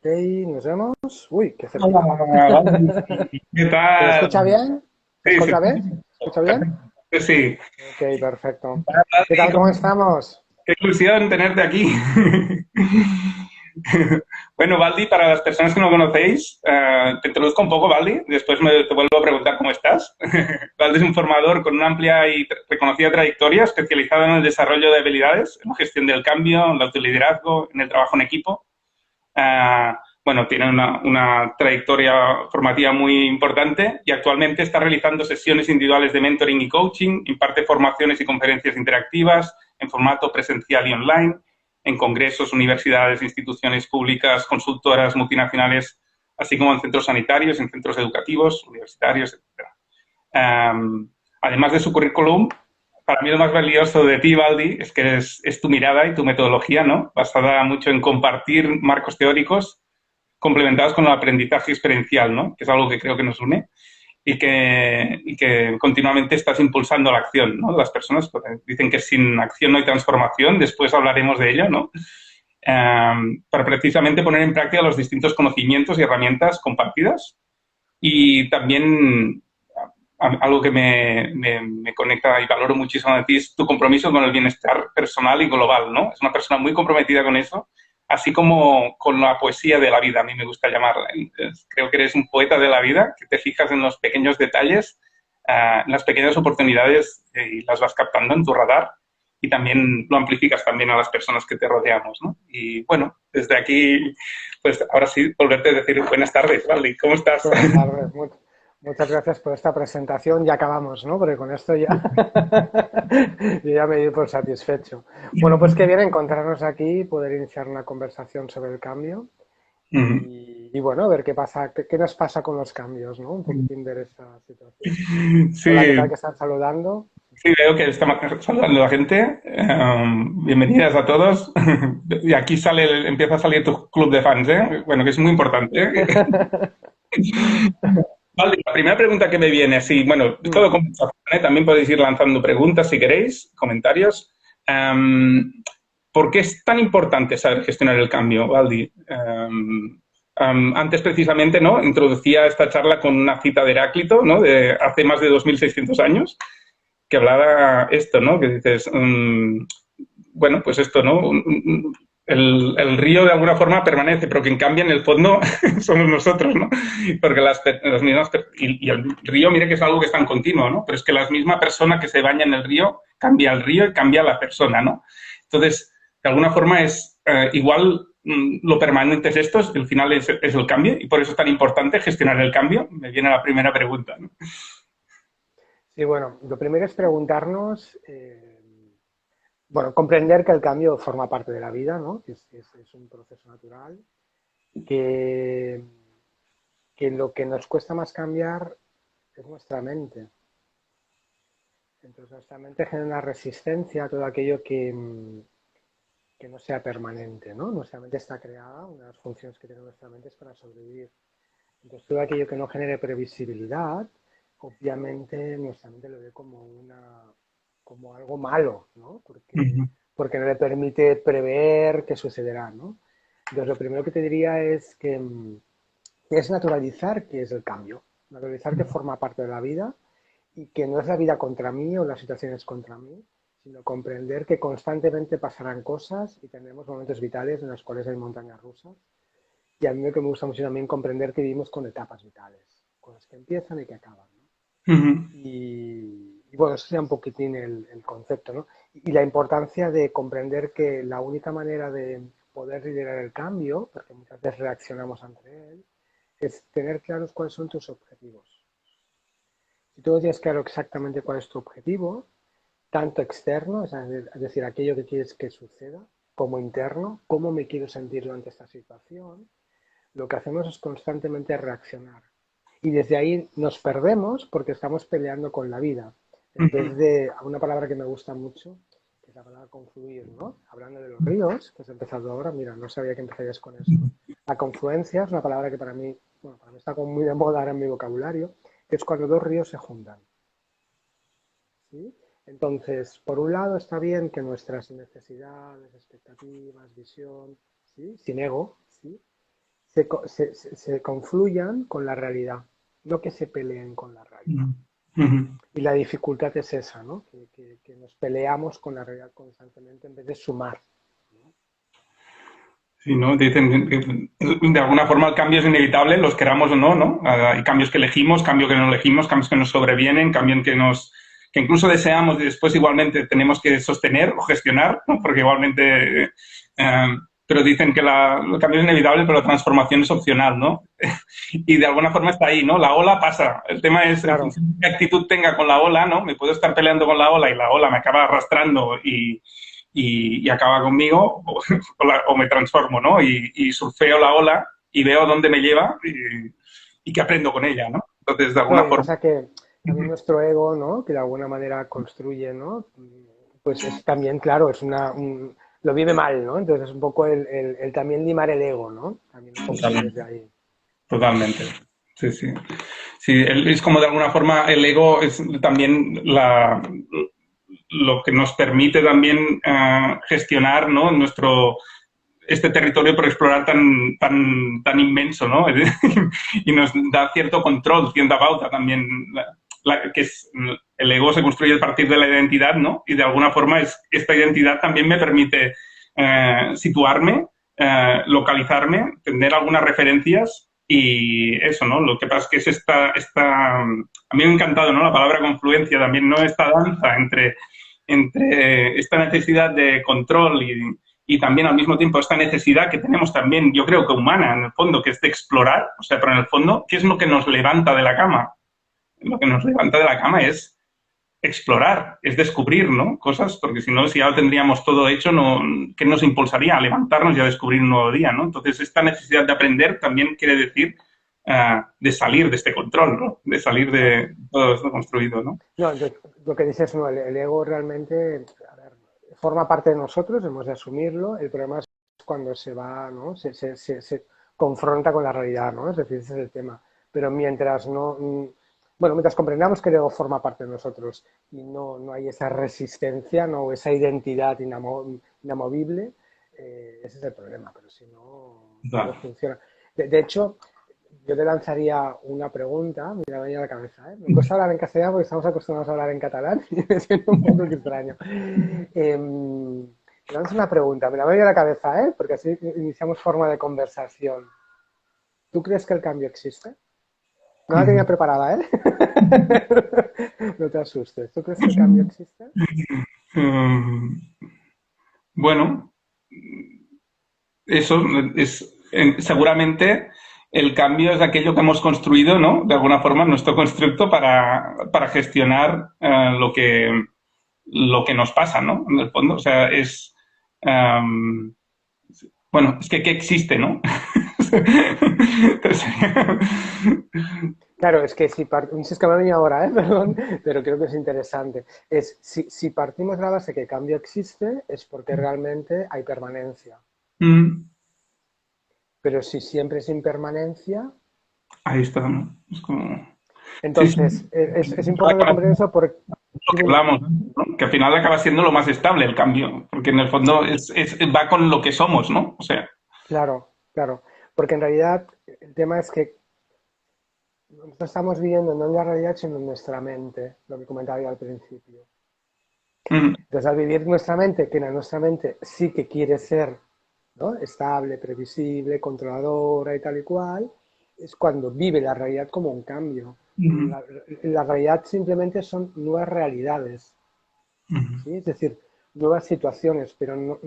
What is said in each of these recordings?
Ok, nos vemos. Uy, qué cerquita. Hola, ¿qué ¿Se me tal? escucha bien? ¿Se Sí, escucha bien? ¿Se escucha bien? sí. Ok, perfecto. ¿Qué Valdi, tal? ¿Cómo estamos? qué ilusión tenerte aquí. Bueno, Valdi, para las personas que no conocéis, te introduzco un poco, Valdi, después te vuelvo a preguntar cómo estás. Valdi es un formador con una amplia y reconocida trayectoria, especializado en el desarrollo de habilidades, en la gestión del cambio, en el autoliderazgo, en el trabajo en equipo. Bueno, tiene una trayectoria formativa muy importante y actualmente está realizando sesiones individuales de mentoring y coaching, imparte formaciones y conferencias interactivas en formato presencial y online, en congresos, universidades, instituciones públicas, consultoras, multinacionales, así como en centros sanitarios, en centros educativos, universitarios, etc. Además de su currículum, para mí lo más valioso de ti, Valdi, es que es tu mirada y tu metodología, ¿no? Basada mucho en compartir marcos teóricos complementados con el aprendizaje experiencial, ¿no? Que es algo que creo que nos une y que continuamente estás impulsando la acción, ¿no? Las personas dicen que sin acción no hay transformación, después hablaremos de ello, ¿no? Para precisamente poner en práctica los distintos conocimientos y herramientas compartidas y también algo que me conecta y valoro muchísimo de ti es tu compromiso con el bienestar personal y global, ¿no? Es una persona muy comprometida con eso, así como con la poesía de la vida, a mí me gusta llamarla. Entonces, creo que eres un poeta de la vida, que te fijas en los pequeños detalles, en las pequeñas oportunidades y las vas captando en tu radar y también lo amplificas también a las personas que te rodeamos, ¿no? Y bueno, desde aquí, pues ahora sí, volverte a decir buenas tardes, Valdi, ¿cómo estás? Buenas tardes. Muchas gracias por esta presentación. Ya acabamos, ¿no? Porque con esto ya, yo ya me doy por satisfecho. Bueno, pues qué bien encontrarnos aquí y poder iniciar una conversación sobre el cambio y bueno, ver qué pasa, qué nos pasa con los cambios, ¿no? Un poquitín ver esta situación. Hola, ¿qué Sí, tal? ¿Que están saludando? sí, veo que está saludando la gente. Bienvenidas a todos. Y aquí empieza a salir tu club de fans, ¿eh? Bueno, que es muy importante, ¿eh? Vale, la primera pregunta que me viene, sí, bueno, Mm. todo conversación, ¿eh? También podéis ir lanzando preguntas si queréis, comentarios. Em, ¿Por qué es tan importante saber gestionar el cambio, Valdi? Antes precisamente, ¿no? Introducía esta charla con una cita de Heráclito, ¿no? De hace más de 2600 años, que hablaba esto, ¿no? Que dices, bueno, pues esto, ¿no? El río de alguna forma permanece, pero quien cambia en el fondo somos nosotros, ¿no? Porque las mismas, y el río, mire que es algo que es tan continuo, ¿no? Pero es que la misma persona que se baña en el río cambia el río y cambia la persona, ¿no? Entonces, de alguna forma es igual lo permanente es esto, el final es el cambio y por eso es tan importante gestionar el cambio. Me viene la primera pregunta, ¿no? Sí, bueno, lo primero es preguntarnos, bueno, comprender que el cambio forma parte de la vida, ¿no? Que es un proceso natural, que, que lo que nos cuesta más cambiar es nuestra mente. Entonces, nuestra mente genera una resistencia a todo aquello que no sea permanente, ¿no? Nuestra mente está creada, una de las funciones que tiene nuestra mente es para sobrevivir. Entonces, todo aquello que no genere previsibilidad, obviamente nuestra mente lo ve como como algo malo, ¿no? Porque no le permite prever qué sucederá, ¿no? Entonces, lo primero que te diría es que es naturalizar que es el cambio, naturalizar que forma parte de la vida y que no es la vida contra mí o las situaciones contra mí, sino comprender que constantemente pasarán cosas y tendremos momentos vitales en los cuales hay montañas rusas. Y a mí lo que me gusta mucho también comprender que vivimos con etapas vitales, cosas que empiezan y que acaban, ¿no? Y bueno, eso sería un poquitín el concepto, ¿no? Y la importancia de comprender que la única manera de poder liderar el cambio, porque muchas veces reaccionamos ante él, es tener claros cuáles son tus objetivos. Si tú tienes claro exactamente cuál es tu objetivo, tanto externo, es decir, aquello que quieres que suceda, como interno, cómo me quiero sentir ante esta situación, lo que hacemos es constantemente reaccionar. Y desde ahí nos perdemos porque estamos peleando con la vida. En vez de una palabra que me gusta mucho, que es la palabra confluir, ¿no? Hablando de los ríos, que has empezado ahora, mira, no sabía que empezarías con eso, ¿no? La confluencia es una palabra que para mí, bueno, para mí está como muy de moda ahora en mi vocabulario, que es cuando dos ríos se juntan. ¿Sí? Entonces, por un lado está bien que nuestras necesidades, expectativas, visión, ¿sí? Sin ego, ¿sí? se confluyan con la realidad, no que se peleen con la realidad. Ujú. Y la dificultad es esa, ¿no? Que nos peleamos con la realidad constantemente en vez de sumar. Sí, ¿no? Dicen que de alguna forma el cambio es inevitable, los queramos o no, ¿no? Hay cambios que elegimos, cambios que no elegimos, cambios que nos sobrevienen, cambios que incluso deseamos y después igualmente tenemos que sostener o gestionar, ¿no? Porque igualmente, pero dicen que el cambio es inevitable, pero la transformación es opcional, ¿no? Y de alguna forma está ahí, ¿no? La ola pasa. El tema es, en Claro, función de qué actitud tenga con la ola, ¿no? Me puedo estar peleando con la ola y la ola me acaba arrastrando y acaba conmigo o me transformo, ¿no? Y surfeo la ola y veo dónde me lleva y que aprendo con ella, ¿no? Entonces, de no, alguna y forma... pasa que también nuestro ego, ¿no? Que de alguna manera construye, ¿no? Pues es también, claro, lo vive mal, ¿no? Entonces es un poco el también limar el ego, ¿no? También un poco Totalmente. desde ahí. Totalmente. Sí, sí. Sí, es como de alguna forma el ego es también lo que nos permite también gestionar, ¿no? Este territorio por explorar tan inmenso, ¿no? Y nos da cierto control, cierta pauta también, que es el ego se construye a partir de la identidad, ¿no? Y de alguna forma esta identidad también me permite situarme, localizarme, tener algunas referencias y eso, ¿no? Lo que pasa es que es a mí me ha encantado, ¿no? La palabra confluencia también, ¿no? Esta danza entre esta necesidad de control y también al mismo tiempo esta necesidad que tenemos también, yo creo que humana en el fondo, que es de explorar, o sea, pero en el fondo, ¿qué es lo que nos levanta de la cama? Lo que nos levanta de la cama es explorar, es descubrir, ¿no? Cosas, porque si no, si ya lo tendríamos todo hecho, no, ¿qué nos impulsaría a levantarnos y a descubrir un nuevo día, ¿no? Entonces, esta necesidad de aprender también quiere decir de salir de este control, ¿no? De salir Claro. de todo esto construido, ¿no? No, lo que dices, no, el ego realmente, a ver, forma parte de nosotros, hemos de asumirlo. El problema es cuando se va, ¿no? Se confronta con la realidad, ¿no? Es decir, ese es el tema. Pero mientras no, bueno, mientras comprendamos que el ego forma parte de nosotros y no hay esa resistencia, no esa identidad inamovible, ese es el problema. Pero si no, todo Claro. funciona. De hecho, yo te lanzaría una pregunta, mira, me viene a la cabeza, ¿eh? Me cuesta hablar en castellano porque estamos acostumbrados a hablar en catalán y me siento un poco extraño. Te lanzo una pregunta, mira, me viene a la cabeza, ¿eh? Porque así iniciamos forma de conversación. ¿Tú crees que el cambio existe? No la tenía preparada, ¿eh? No te asustes. ¿Tú crees que el cambio existe? Mm, bueno, eso es seguramente el cambio es aquello que hemos construido, ¿no? De alguna forma, nuestro constructo para gestionar lo que nos pasa, ¿no? En el fondo, o sea, um, bueno, es que ¿qué existe, no? Entonces, Claro, es que si es que me ha venido ahora, perdón, pero creo que es interesante. Si partimos de la base que el cambio existe, es porque realmente hay permanencia. mm, Pero si siempre es impermanencia, ahí está, ¿no? Es como... Sí, sí. entonces es importante comprender eso porque... Lo que hablamos, ¿no? Que al final acaba siendo lo más estable el cambio, porque en el fondo va con lo que somos, ¿no? O sea, Claro, claro, porque en realidad el tema es que nosotros estamos viviendo no en la realidad, sino en nuestra mente, lo que comentaba yo al principio. mm, Entonces, al vivir nuestra mente, que en nuestra mente sí que quiere ser, ¿no? Estable, previsible, controladora y tal y cual, es cuando vive la realidad como un cambio. mm, La realidad simplemente son nuevas realidades, mm, ¿sí? Es decir, nuevas situaciones, pero no,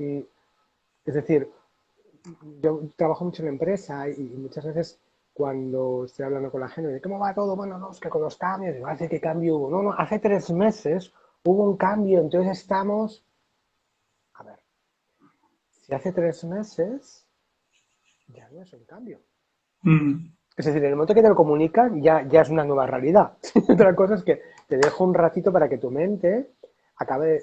es decir, yo trabajo mucho en empresa y muchas veces cuando estoy hablando con la gente, de cómo va todo, bueno, no, es que con los cambios, digo, hace qué cambio hubo, no, no, hace 3 meses hubo un cambio, entonces estamos, a ver, si hace 3 meses ya no es un cambio. mm, Es decir, en el momento que te lo comunican ya es una nueva realidad. Otra cosa es que te dejo un ratito para que tu mente acabe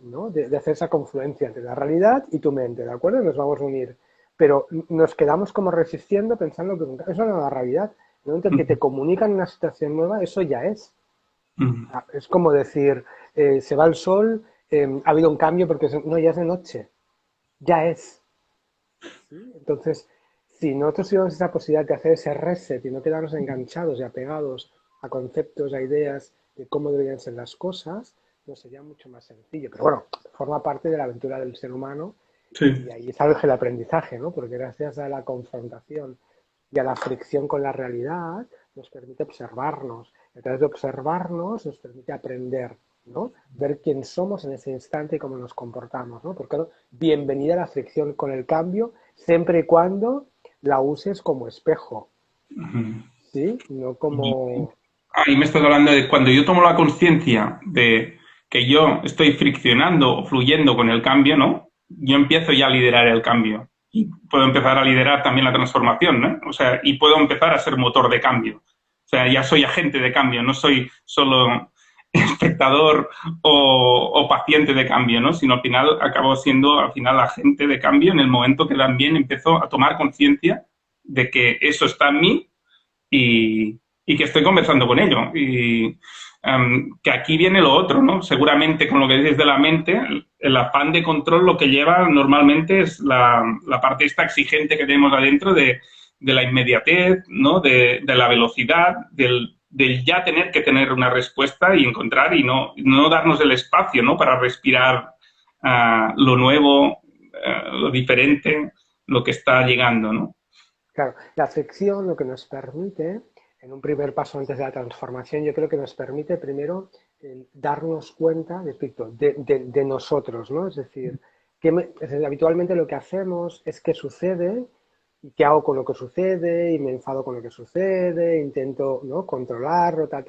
¿no? de hacer esa confluencia entre la realidad y tu mente, ¿de acuerdo? Nos vamos a unir. Pero nos quedamos como resistiendo pensando que es una nueva realidad. En el momento en que te comunican una situación nueva, eso ya es. mm, Es como decir, se va el sol, ha habido un cambio porque no, ya es de noche. Ya es. ¿Sí? Entonces, si nosotros tuviéramos esa posibilidad de hacer ese reset y no quedarnos enganchados y apegados a conceptos, a ideas de cómo deberían ser las cosas, nos sería mucho más sencillo. Pero bueno, forma parte de la aventura del ser humano y Sí. ahí está el aprendizaje, ¿no? Porque gracias a la confrontación y a la fricción con la realidad nos permite observarnos. Y a través de observarnos nos permite aprender, ¿no? Ver quién somos en ese instante y cómo nos comportamos, ¿no? Porque bienvenida a la fricción con el cambio, siempre y cuando la uses como espejo, Ujú. ¿sí? No como... Ahí me estás hablando de cuando yo tomo la conciencia de que yo estoy friccionando o fluyendo con el cambio, ¿no? Yo empiezo ya a liderar el cambio. Y puedo empezar a liderar también la transformación, ¿no? O sea, y puedo empezar a ser motor de cambio. O sea, ya soy agente de cambio, no soy solo espectador o paciente de cambio, ¿no? Sino al final acabo siendo al final agente de cambio en el momento que también empiezo a tomar conciencia de que eso está en mí y que estoy conversando con ello. Y que aquí viene lo otro, ¿no? Seguramente con lo que dices de la mente, el afán de control lo que lleva normalmente es la parte esta exigente que tenemos adentro de la inmediatez, ¿no? De la velocidad, del ya tener que tener una respuesta y encontrar y no darnos el espacio, ¿no? Para respirar lo nuevo, lo diferente, lo que está llegando, ¿no? Claro, la fricción lo que nos permite, en un primer paso antes de la transformación, yo creo que nos permite primero darnos cuenta de nosotros, ¿no? Es decir, habitualmente lo que hacemos es qué sucede y qué hago con lo que sucede y me enfado con lo que sucede, intento, ¿no? Controlarlo, tal,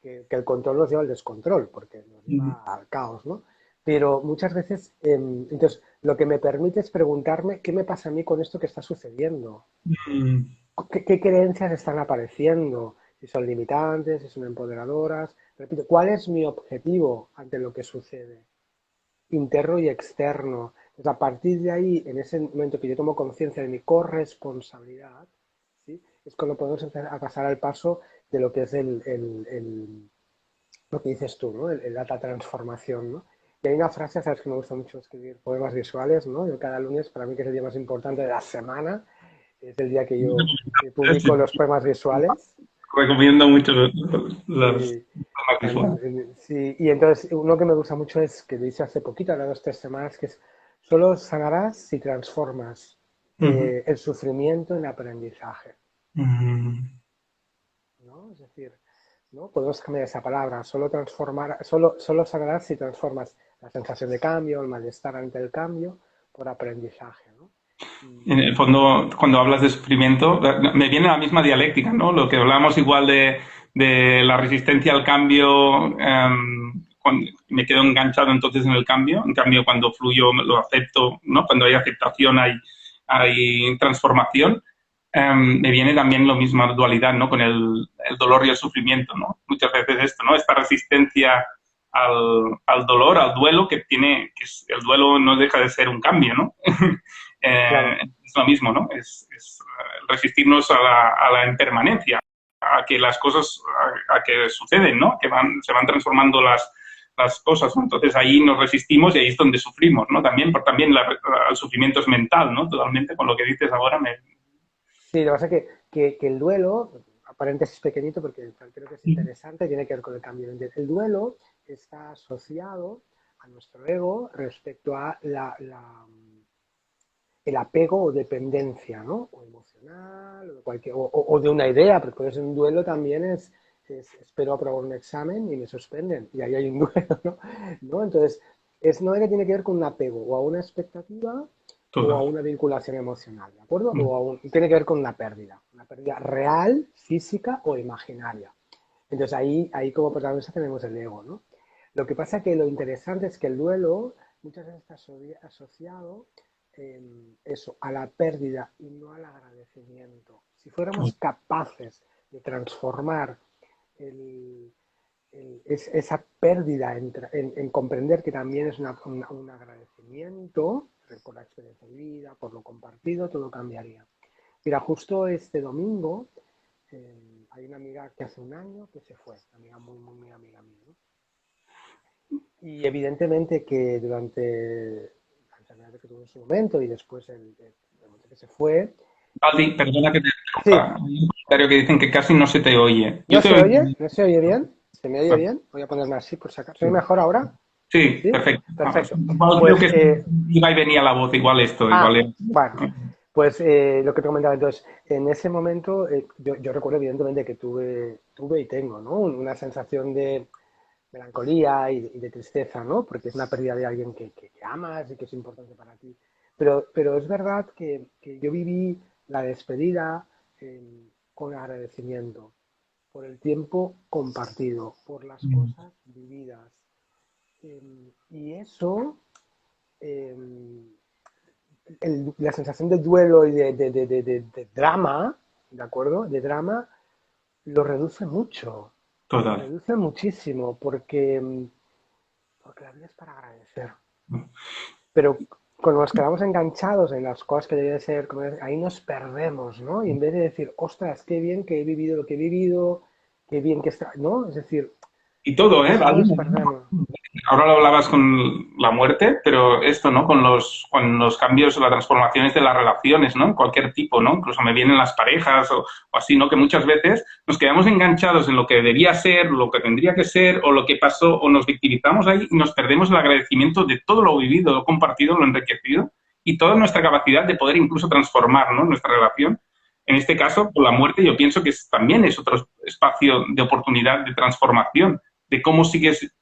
que el control nos lleva al descontrol, porque nos lleva al caos, ¿no? Pero muchas veces, entonces, lo que me permite es preguntarme qué me pasa a mí con esto que está sucediendo. Mm. ¿Qué creencias están apareciendo? Si son limitantes, si son empoderadoras. Repito, ¿cuál es mi objetivo ante lo que sucede? Interno y externo. Entonces, a partir de ahí, en ese momento que yo tomo conciencia de mi corresponsabilidad, ¿sí? Es cuando podemos empezar a pasar al paso de lo que es lo que dices tú, ¿no? El data transformación, ¿no? Y hay una frase, sabes que me gusta mucho escribir poemas visuales, ¿no? Yo cada lunes, para mí que es el día más importante de la semana, es el día que yo publico los poemas visuales. Recomiendo mucho las Sí, visuales. sí, y entonces uno que me gusta mucho es que dice hace poquito, ahora 2 o 3 semanas, que es solo sanarás si transformas Ujú. el sufrimiento en aprendizaje, Mm. ¿no? Es decir, ¿no? Podemos cambiar esa palabra, solo sanarás si transformas la sensación de cambio, el malestar ante el cambio, por aprendizaje, ¿no? En Y, el fondo, cuando hablas de sufrimiento, me viene la misma dialéctica, ¿no? Lo que hablamos igual de la resistencia al cambio, cuando me quedo enganchado entonces en el cambio, en cambio cuando fluyo lo acepto, ¿no? Cuando hay aceptación hay transformación. Me viene también lo misma dualidad, ¿no? Con el dolor y el sufrimiento, ¿no? Muchas veces esto, ¿no? Esta resistencia al dolor, al duelo, el duelo no deja de ser un cambio, ¿no? claro, Es lo mismo, ¿no? Es resistirnos a la impermanencia, a que las cosas, a que suceden, ¿no? Se van transformando las cosas, ¿no? Entonces ahí nos resistimos y ahí es donde sufrimos, ¿no? También el sufrimiento es mental, ¿no? Totalmente, con lo que dices ahora sí, lo que pasa es que el duelo, paréntesis pequeñito porque creo que es interesante, tiene que ver con el cambio. El duelo está asociado a nuestro ego respecto a el apego o dependencia, ¿no? O emocional, o de una idea, porque puede ser un duelo también espero aprobar un examen y me suspenden, y ahí hay un duelo, ¿no? ¿No? Entonces, no tiene que ver con un apego o a una expectativa o a total. una vinculación emocional, ¿de acuerdo? Tiene que ver con una pérdida real, física o imaginaria. Entonces ahí como protagonista tenemos el ego, ¿no? Lo que pasa que lo interesante es que el duelo muchas veces está asociado eso, a la pérdida y no al agradecimiento. Si fuéramos capaces de transformar el, esa pérdida en comprender que también es un agradecimiento por la experiencia de vida, por lo compartido, todo cambiaría. Mira, justo este domingo hay una amiga que hace un año que se fue, una amiga muy amiga mía, ¿no? Y evidentemente que durante la enfermedad que tuvo en su momento y después el momento que se fue, Aldi, perdona que te Sí, interrumpa. Hay un comentario que dicen que casi no se te oye. Yo ¿no te se oigo. oye? ¿No se oye bien? ¿Se me oye bien? Voy a ponerme así por si acaso. ¿Se oye mejor ahora? Sí, ¿Sí? perfecto. Perfecto. Igual creo Pues que iba y venía la voz, igual esto, igual. Bueno, pues lo que te comentaba entonces, en ese momento yo recuerdo evidentemente que tuve y tengo, ¿no? Una sensación de melancolía y de tristeza, ¿no? Porque es una pérdida de alguien que amas y que es importante para ti. Pero es verdad que yo viví la despedida con agradecimiento por el tiempo compartido, por las cosas vividas. Y eso, eh, la sensación de duelo y de drama, ¿de acuerdo? De drama, lo reduce mucho, lo Total. reduce muchísimo, porque la vida es para agradecer. Pero cuando nos quedamos enganchados en las cosas que deben ser, ahí nos perdemos, ¿no? Y en vez de decir, ostras, qué bien que he vivido lo que he vivido, qué bien que está, ¿no? Es decir, Y todo, ¿eh? eso ¿Vale? nos perdemos. Ahora lo hablabas con la muerte, pero esto, ¿no? Con los cambios o las transformaciones de las relaciones, ¿no? Cualquier tipo, ¿no? Incluso me vienen las parejas o así, ¿no? Que muchas veces nos quedamos enganchados en lo que debía ser, lo que tendría que ser, o lo que pasó, o nos victimizamos ahí y nos perdemos el agradecimiento de todo lo vivido, lo compartido, lo enriquecido y toda nuestra capacidad de poder incluso transformar, ¿no? Nuestra relación. En este caso, por la muerte, yo pienso que también es otro espacio de oportunidad de transformación, de cómo sigues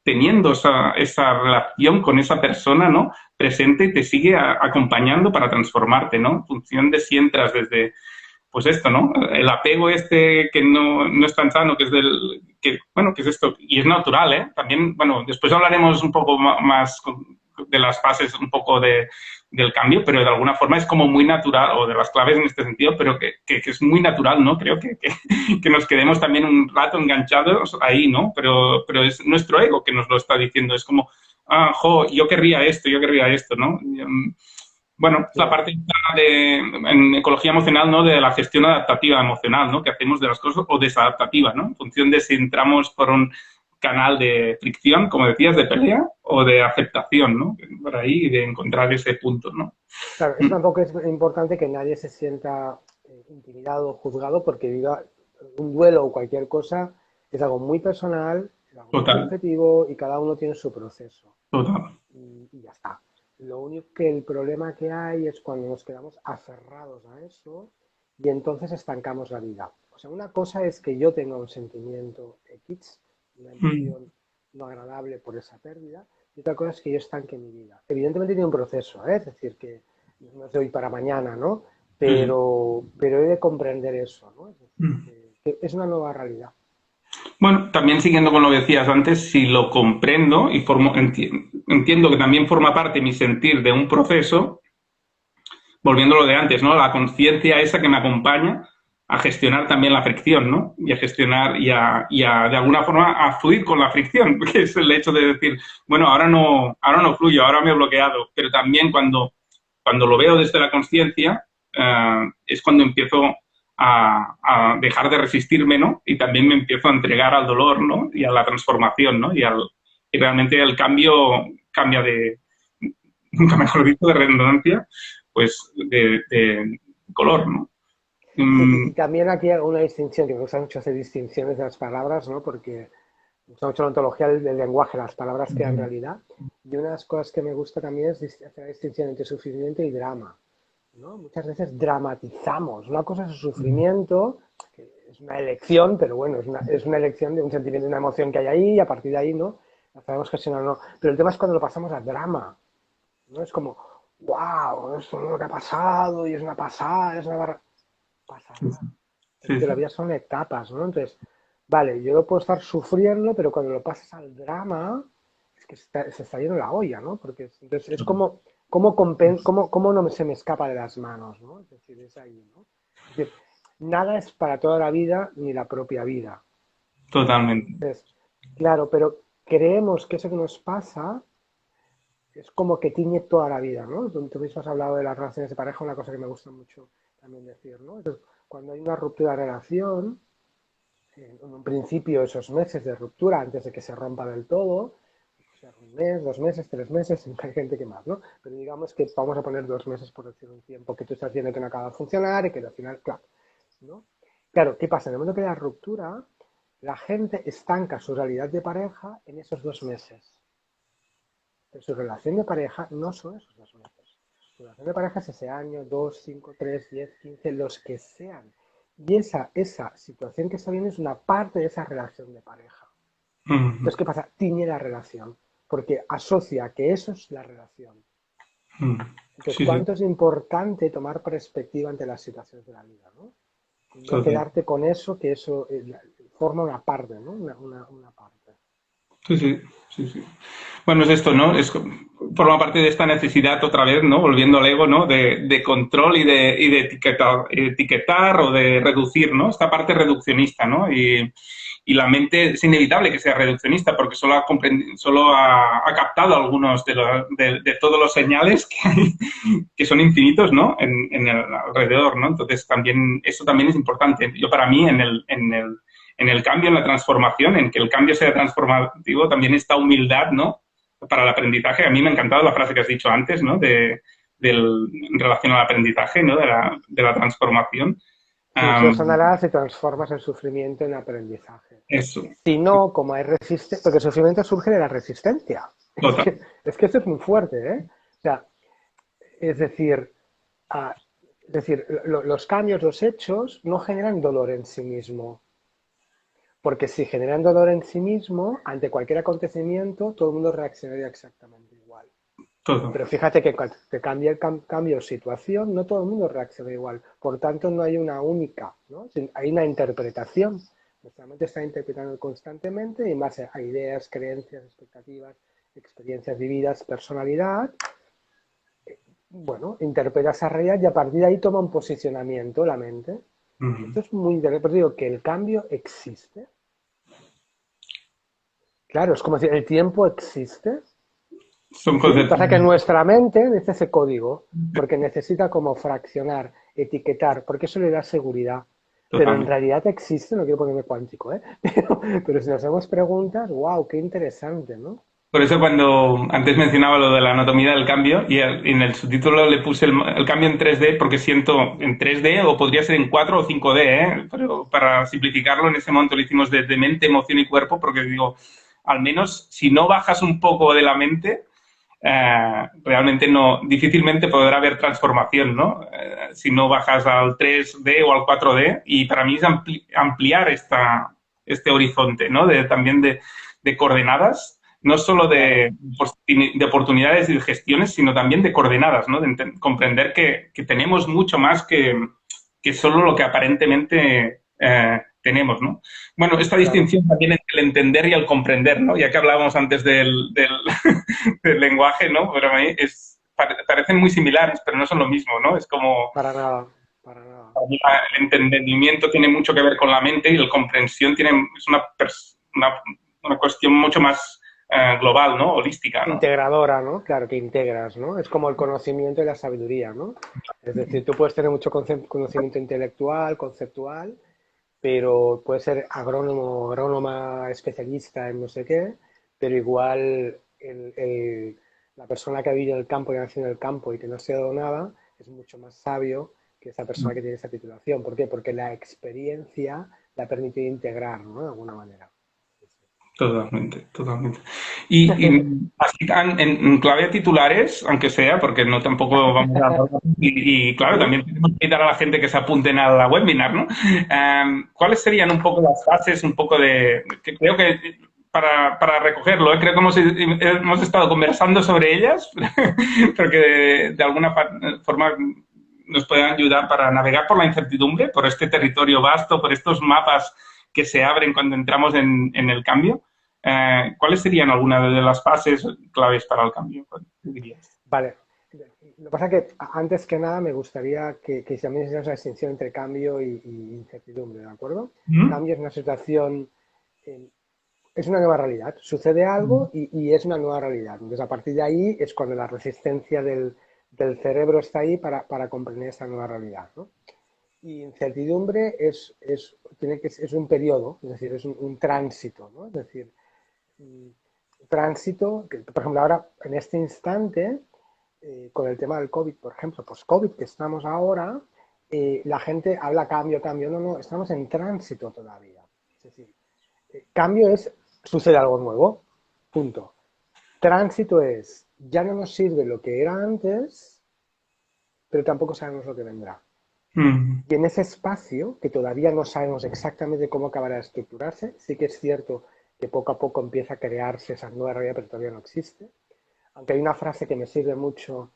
teniendo esa relación con esa persona, ¿no? Presente y te sigue acompañando para transformarte, ¿no? En función de si entras desde, pues esto, ¿no? El apego este que no es tan sano, que es bueno, que es esto, y es natural, ¿eh? También, bueno, después hablaremos un poco más de las fases un poco del cambio, pero de alguna forma es como muy natural, o de las claves en este sentido, pero que es muy natural, ¿no? Creo que nos quedemos también un rato enganchados ahí, ¿no? Pero es nuestro ego que nos lo está diciendo, es como, yo yo querría esto, ¿no? Bueno, es la Claro. parte en ecología emocional, ¿no? De la gestión adaptativa emocional, ¿no? Que hacemos de las cosas o desadaptativa, ¿no? En función de si entramos por un canal de fricción, como decías, de pelea o de aceptación, ¿no? Por ahí de encontrar ese punto, ¿no? Claro, eso tampoco es importante que nadie se sienta intimidado o juzgado porque viva un duelo o cualquier cosa, es algo muy personal, es algo muy Total, subjetivo y cada uno tiene su proceso. total. Y ya está. Lo único que el problema que hay es cuando nos quedamos aferrados a eso y entonces estancamos la vida. O sea, una cosa es que yo tenga un sentimiento X, una Mm, emoción no agradable por esa pérdida, y otra cosa es que yo estanque mi vida. Evidentemente tiene un proceso, ¿eh? Es decir, que no es de hoy para mañana, ¿no? mm, Pero he de comprender eso, ¿no? Es decir, mm. que es una nueva realidad. Bueno, también siguiendo con lo que decías antes, si lo comprendo y entiendo que también forma parte mi sentir de un proceso, volviendo a lo de antes, ¿no? La conciencia esa que me acompaña a gestionar también la fricción, ¿no? Y a gestionar de alguna forma, a fluir con la fricción, que es el hecho de decir, bueno, ahora no fluyo, ahora me he bloqueado. Pero también cuando lo veo desde la conciencia, es cuando empiezo a dejar de resistirme, ¿no? Y también me empiezo a entregar al dolor, ¿no? Y a la transformación, ¿no? Y realmente el cambio cambia nunca mejor dicho, de redundancia, pues de color, ¿no? Sí, Mm, y también aquí hay una distinción, que me gusta mucho hacer distinciones de las palabras, ¿no? Porque me gusta mucho la ontología del lenguaje, las palabras crean realidad. Y una de las cosas que me gusta también es hacer la distinción entre sufrimiento y drama, ¿no? Muchas veces dramatizamos. Una cosa es el sufrimiento, que es una elección, pero bueno, es una elección de un sentimiento, de una emoción que hay ahí, y a partir de ahí, ¿no? La sabemos gestionar o no. Pero el tema es cuando lo pasamos a drama, ¿no? Es como, wow, esto es lo que ha pasado, y es una pasada, es una pasará. Es sí, decir, la sí. vida son etapas, ¿no? Entonces, vale, yo lo puedo estar sufriendo, pero cuando lo pasas al drama, es que se está yendo la olla, ¿no? Porque entonces es como no se me escapa de las manos, ¿no? Es decir, es ahí, ¿no? Es decir, nada es para toda la vida ni la propia vida. Totalmente. Entonces, claro, pero creemos que eso que nos pasa es como que tiñe toda la vida, ¿no? Tú mismo has hablado de las relaciones de pareja, una cosa que me gusta mucho también decir, ¿no? Entonces, cuando hay una ruptura de relación, en un principio esos meses de ruptura antes de que se rompa del todo, ser un mes, 2 meses, 3 meses, hay gente que más, ¿no? Pero digamos que vamos a poner 2 meses por decir un tiempo que tú estás viendo que no acaba de funcionar y que al final, claro, ¿no? Claro, ¿qué pasa? En el momento que hay la ruptura, la gente estanca su realidad de pareja en esos 2 meses. Pero su relación de pareja no son esos 2 meses. Su relación de pareja es ese año, 2, 5, 3, 10, 15, los que sean. Y esa situación que está viendo es una parte de esa relación de pareja. Entonces, ¿qué pasa? Tiñe la relación, porque asocia que eso es la relación. Entonces, Sí, sí, ¿cuánto es importante tomar perspectiva ante las situaciones de la vida, ¿no? Y no total. quedarte con eso, que eso forma una parte, ¿no? Una parte. Sí, sí, sí, sí. Bueno, es esto, ¿no? Forma parte de esta necesidad otra vez, ¿no? Volviendo al ego, ¿no? De control y de etiquetar o de reducir, ¿no? Esta parte reduccionista, ¿no? Y la mente es inevitable que sea reduccionista porque solo ha captado algunos de todos los señales que hay, que son infinitos, ¿no? En el alrededor, ¿no? Entonces, eso también es importante. Yo, para mí, en el cambio, en la transformación, en que el cambio sea transformativo, también esta humildad, ¿no? Para el aprendizaje. A mí me ha encantado la frase que has dicho antes, ¿no? En relación al aprendizaje, ¿no? De la transformación. Solución Um, sanará si transformas el sufrimiento en aprendizaje. eso, Si no, como hay resistencia, porque el sufrimiento surge de la resistencia. Es total, que, es que esto es muy fuerte, ¿eh? O sea, es decir, ah, los cambios, los hechos, no generan dolor en sí mismo. Porque si generan dolor en sí mismo, ante cualquier acontecimiento, todo el mundo reaccionaría exactamente igual. todo. Pero fíjate que cuando te cambia el cambio de situación, no todo el mundo reacciona igual. Por tanto, no hay una única, ¿no? Hay una interpretación. Nuestra mente está interpretando constantemente y en base a ideas, creencias, expectativas, experiencias vividas, personalidad, bueno, interpreta esa realidad y a partir de ahí toma un posicionamiento la mente. Y esto es muy interesante. Pero digo que el cambio existe. Claro, es como si el tiempo existe. Son Sí, conceptos. pasa que nuestra mente necesita ese código, porque necesita como fraccionar, etiquetar, porque eso le da seguridad. Pero en Totalmente. realidad existe, no quiero ponerme cuántico, ¿eh? Pero si nos hacemos preguntas, wow, qué interesante, ¿no? Por eso cuando antes mencionaba lo de la anatomía del cambio y en el subtítulo le puse el cambio en 3D porque siento en 3D o podría ser en 4 o 5D, ¿eh? Pero para simplificarlo en ese momento lo hicimos de mente, emoción y cuerpo porque digo, al menos si no bajas un poco de la mente, realmente difícilmente podrá haber transformación, ¿no? Si no bajas al 3D o al 4D y para mí es ampliar este horizonte, ¿no? También de coordenadas no solo Claro. de oportunidades y de gestiones, sino también de coordenadas, ¿no? De comprender que tenemos mucho más que solo lo que aparentemente tenemos, ¿no? Bueno, esta Claro. distinción también entre el entender y el comprender, ¿no? Ya que hablábamos antes del lenguaje, ¿no? Pero a mí parecen muy similares, pero no son lo mismo, ¿no? Es como Para nada, para nada. el entendimiento tiene mucho que ver con la mente y la comprensión es una cuestión mucho más global, ¿no? Holística, ¿no? Integradora, ¿no? Claro, que integras, ¿no? Es como el conocimiento y la sabiduría, ¿no? Es decir, tú puedes tener mucho conocimiento intelectual, conceptual, pero puede ser agrónomo, agrónoma, especialista en no sé qué, pero igual la persona que ha vivido en el campo y ha nacido en el campo y que no ha estudiado nada es mucho más sabio que esa persona que tiene esa titulación. ¿Por qué? Porque la experiencia la ha permitido integrar, ¿no? De alguna manera. Totalmente, totalmente. Y así en clave de titulares, aunque sea, porque no tampoco vamos a... Y claro, Sí. también tenemos que invitar a la gente que se apunten a la webinar, ¿no? ¿Cuáles serían un poco las fases, un poco que creo que para recogerlo, creo que hemos estado conversando sobre ellas, pero que de alguna forma nos pueden ayudar para navegar por la incertidumbre, por este territorio vasto, por estos mapas que se abren cuando entramos en el cambio. ¿Cuáles serían algunas de las fases claves para el cambio? ¿Cuál dirías? Vale. Lo que pasa es que antes que nada me gustaría que también hiciéramos la distinción entre cambio y incertidumbre, ¿de acuerdo? ¿Mm? Cambio es una situación, eh, es una nueva realidad. Sucede algo y es una nueva realidad. Entonces, a partir de ahí es cuando la resistencia del cerebro está ahí para comprender esa nueva realidad, ¿no? Y incertidumbre es un periodo, es decir, es un tránsito, ¿no? Es decir, tránsito, que, por ejemplo, ahora en este instante, con el tema del COVID, por ejemplo, post-COVID que estamos ahora, la gente habla cambio, cambio, no, no, estamos en tránsito todavía. Es decir, cambio es, sucede algo nuevo, punto. Tránsito es, ya no nos sirve lo que era antes, pero tampoco sabemos lo que vendrá. Mm. Y en ese espacio, que todavía no sabemos exactamente cómo acabará de estructurarse, sí que es cierto que poco a poco empieza a crearse esa nueva realidad, pero todavía no existe. Aunque hay una frase que me sirve mucho,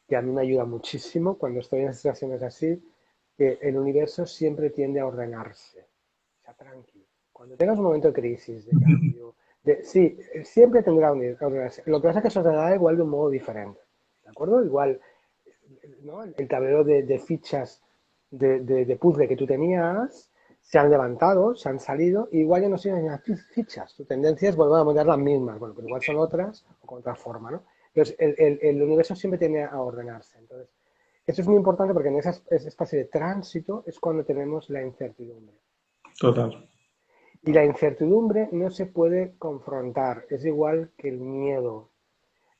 que a mí me ayuda muchísimo cuando estoy en situaciones así, que el universo siempre tiende a ordenarse. O sea, tranquilo. Cuando tengas un momento de crisis, de cambio, sí, siempre tendrá que ordenarse. Lo que pasa es que se ordenará igual de un modo diferente. ¿De acuerdo? Igual, ¿no? El tablero de fichas de puzzle que tú tenías se han levantado, se han salido, y igual ya no siguen las fichas. Tu tendencia es volver a montar las mismas, bueno, pero igual son otras o con otra forma, ¿no? Entonces, el universo siempre tiende a ordenarse. Entonces, eso es muy importante porque en esa especie de tránsito es cuando tenemos la incertidumbre. Total. Y la incertidumbre no se puede confrontar, es igual que el miedo.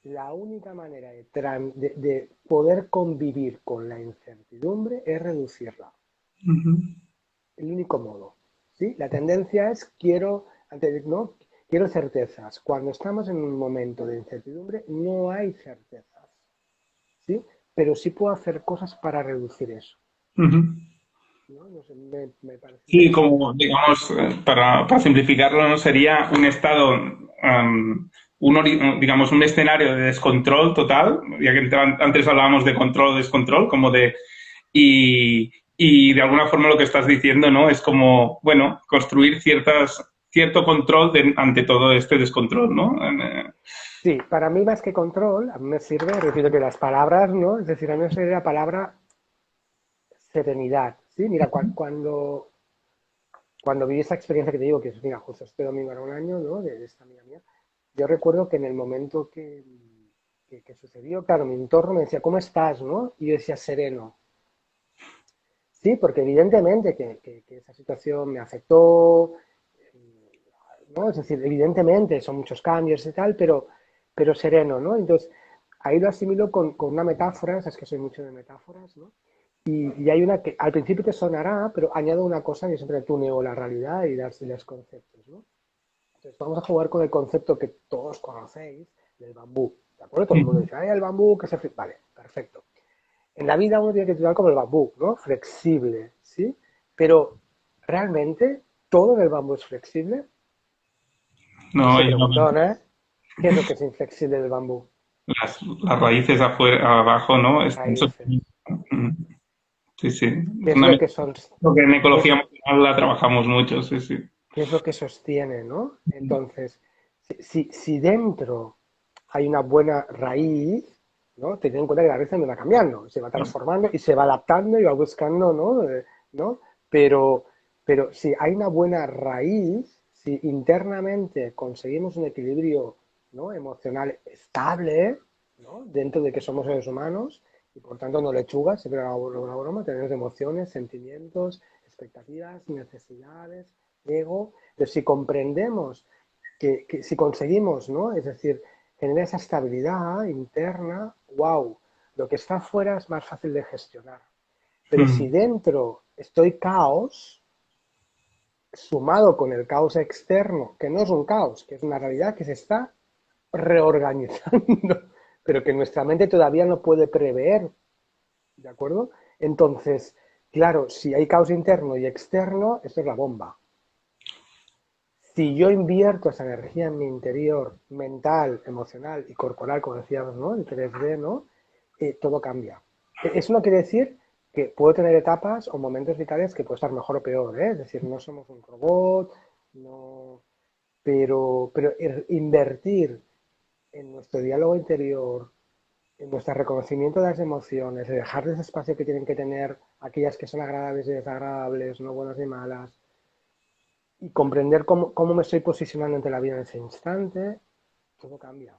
La única manera de poder convivir con la incertidumbre es reducirla. Ujú. El único modo. ¿Sí? La tendencia es ¿no? Quiero certezas. Cuando estamos en un momento de incertidumbre, no hay certezas. ¿Sí? Pero sí puedo hacer cosas para reducir eso. Ujú. ¿No? No sé, me parece Sí, interesante. como digamos, para simplificarlo, ¿no? Sería un estado, digamos, un escenario de descontrol total, ya que antes hablábamos de control o descontrol, como de, y de alguna forma lo que estás diciendo, ¿no? Es como, bueno, construir cierto control ante todo este descontrol, ¿no? Sí, para mí más que control, a mí me sirve, repito que las palabras, ¿no? Es decir, a mí me sirve la palabra serenidad. Sí, mira, cuando viví esa experiencia que te digo, que es, mira, justo este domingo era un año, ¿no? De esta amiga mía, yo recuerdo que en el momento que sucedió, claro, mi entorno me decía, ¿cómo estás, no? Y yo decía, sereno. Sí, porque evidentemente que esa situación me afectó, ¿no? Es decir, evidentemente son muchos cambios y tal, pero sereno, ¿no? Entonces, ahí lo asimilo con una metáfora, sabes que soy mucho de metáforas, ¿no? Y hay una que al principio te sonará, pero añado una cosa que siempre tuneo la realidad y los conceptos, ¿no? Entonces, vamos a jugar con el concepto que todos conocéis del bambú, ¿de acuerdo? Todo el mundo dice, ay, el bambú, que se... Vale, perfecto. En la vida uno tiene que actuar como el bambú, ¿no? Flexible, ¿sí? Pero, ¿realmente todo en el bambú es flexible? Yo No, soy preguntón, ¿eh? ¿Qué es lo que es inflexible del bambú? las raíces afuera, abajo, ¿no? Las raíces. Sí, sí. ¿Qué Es es una lo que son? lo que en ¿Qué ecología es, emocional la trabajamos mucho, sí, sí. qué es lo que sostiene, ¿no? Entonces, si dentro hay una buena raíz, ¿no? Ten en cuenta que la raíz también va cambiando, se va transformando y se va adaptando y va buscando, ¿no? ¿No? Pero, pero si hay una buena raíz, si internamente conseguimos un equilibrio, ¿no? Emocional estable, ¿no? Dentro de que somos seres humanos y por tanto no lechugas, siempre hago una broma, tenemos emociones, sentimientos, expectativas, necesidades, ego. Entonces, si comprendemos que si conseguimos, ¿no? Es decir, generar esa estabilidad interna, wow, lo que está afuera es más fácil de gestionar. Pero si Mm. dentro estoy caos, sumado con el caos externo, que no es un caos, que es una realidad que se está reorganizando, pero que nuestra mente todavía no puede prever, ¿de acuerdo? Entonces, claro, si hay caos interno y externo, esto es la bomba. Si yo invierto esa energía en mi interior, mental, emocional y corporal, como decíamos, ¿no? El 3D, ¿no? Todo cambia. Eso no quiere decir que puedo tener etapas o momentos vitales que puedo estar mejor o peor, ¿eh? Es decir, no somos un robot, no... pero invertir en nuestro diálogo interior, en nuestro reconocimiento de las emociones, de dejar ese espacio que tienen que tener aquellas que son agradables y desagradables, no buenas ni malas, y comprender cómo me estoy posicionando ante la vida en ese instante, todo cambia.